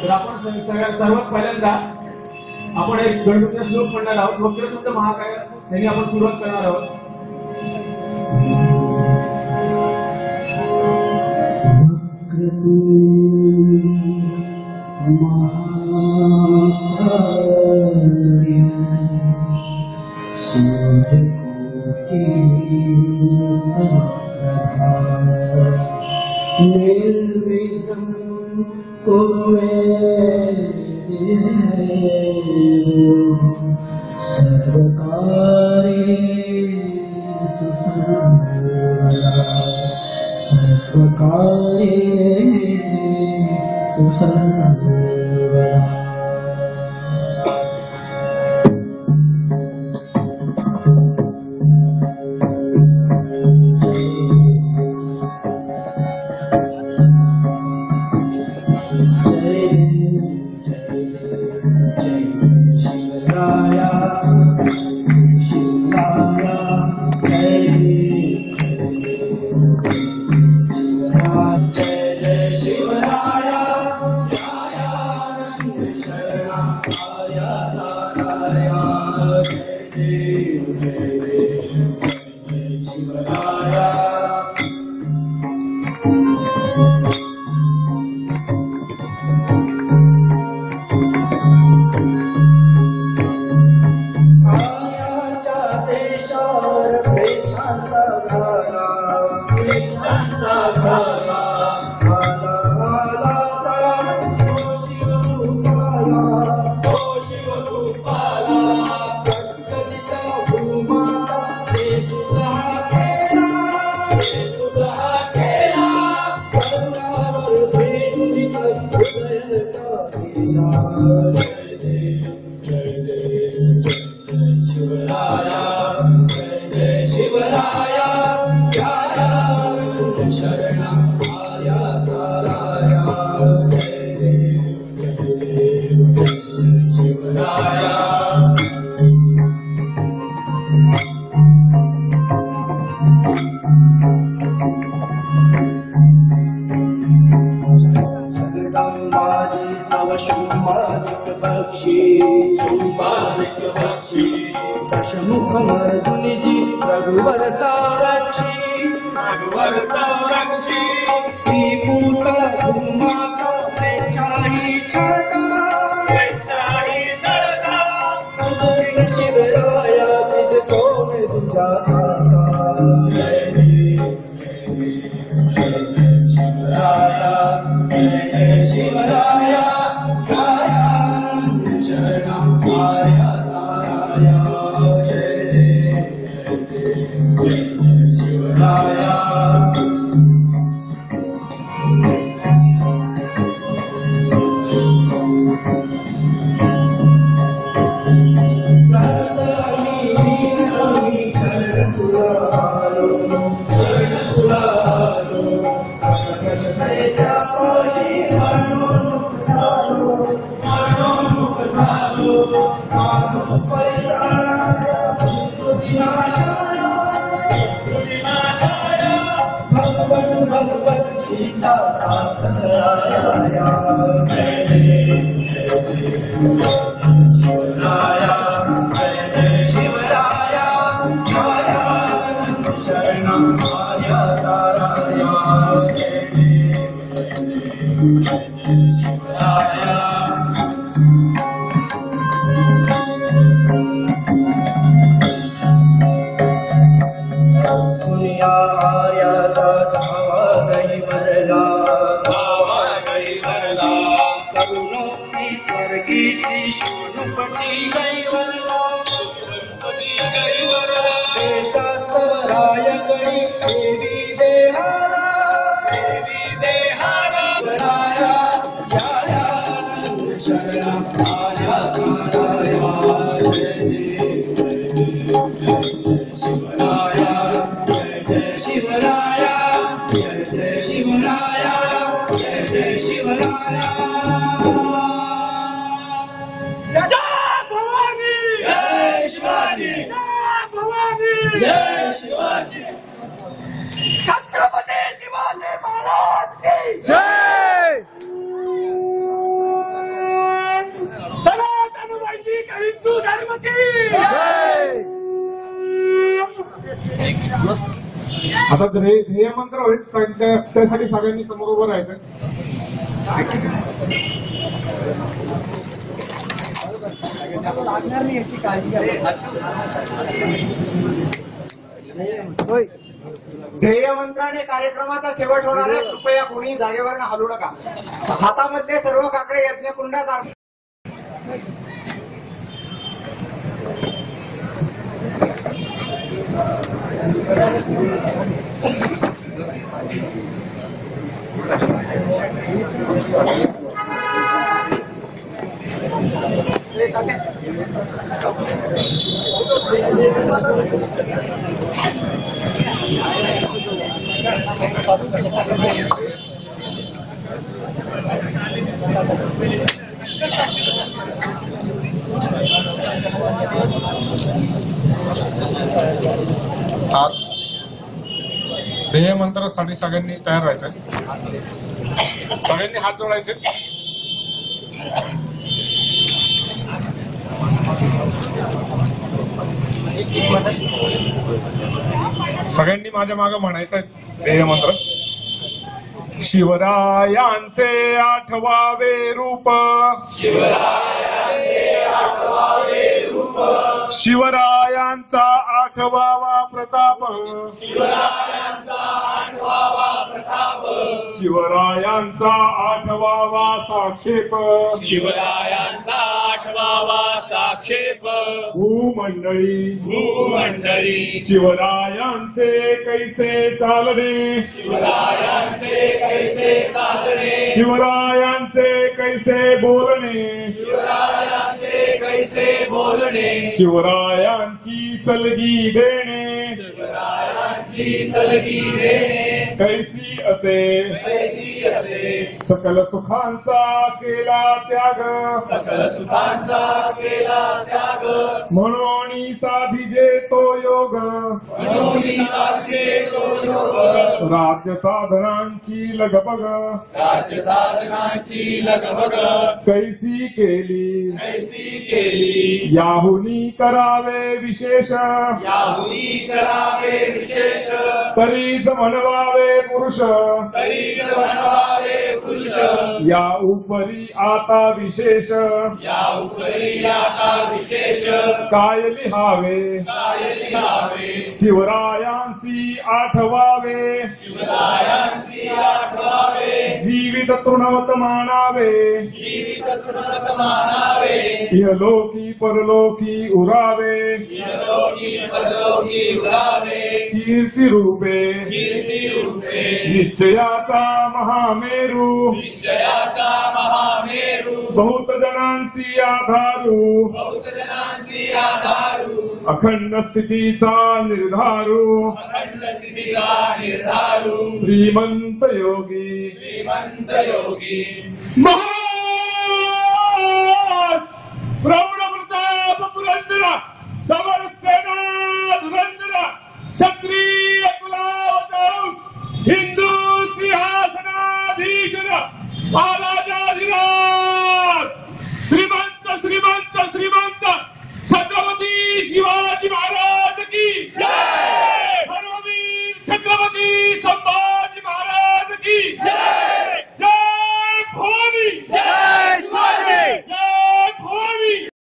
तर आपण सर्वात पहिल्यांदा आपण एक गणपतीचा श्लोक म्हणणार आहोत. वक्रतुंड महाकाय यांनी आपण सुरुवात करणार आहोत. आता ध्येय मंत्र होईल, त्यासाठी सगळ्यांनी समोर उभं राहायचं. लागणार नाही याची काळजी घ्या. ध्येय मंत्राने कार्यक्रमाचा शेवट होणार आहे. कृपया कोणी जागेवर हलू नका. हातामधले सर्व काकडे यज्ञकुंडात ध्येय मंत्रासाठी सगळ्यांनी तयार व्हायचं. सगळ्यांनी हात जोडायचे. सगळ्यांनी माझ्या मागे म्हणायचं ध्येय मंत्र. शिवरायांचे आठवावे रूप, शिवरायांचा आठवावा प्रताप, शिवरायांचा आठवावा साक्षेप, शिवरायांचा आठवावा साक्षेप. भूमंडळी शिवरायांचे कैसे चालणे, शिवरायांचे कैसे चालणे, शिवरायांचे कैसे बोलणे, शिवरायांचे कैसे बोलणे, शिवरायांची सलगी देणे, शिवरायांची सलगी देणे, कैसी असे कैसी असे सकल सुखांचा केला त्याग, सकल सुखांचा केला त्याग. म्हणून साधिजे तो योग, म्हणून साधे तो योग, राज्य साधनांची लगबग राज्य साधनांची लगबग कैसी केली, कैसी केली. याहुनी करावे विशेष, याहुनी करावे विशेष, तरीच म्हणवावे पुरुष, तरी बनवावे पुरुष. या उपरी आता विशेष या उपरी आता विशेष काय लिहावे, काय लिहावे, शिवरायांसी आठवावे, शिवरायांची आठवावे, जीवित तृणवत मानावे, जीवित कृत मानावे, इहलोकी परलोकी उरावे, इहलोकी परलोकी उरावे, कीर्ती रूपे कीर्ती रूपे, निश्चयाचा महामेरू, निश्चयाचा महामेरू, बहुत जणांसी आधारू, बहुत जनांची आधारू, अखंड स्थितीचा निर्धारू, अखंड स्थितीचा निर्धारू, श्रीमंत योगी श्रीमंत योगी. महा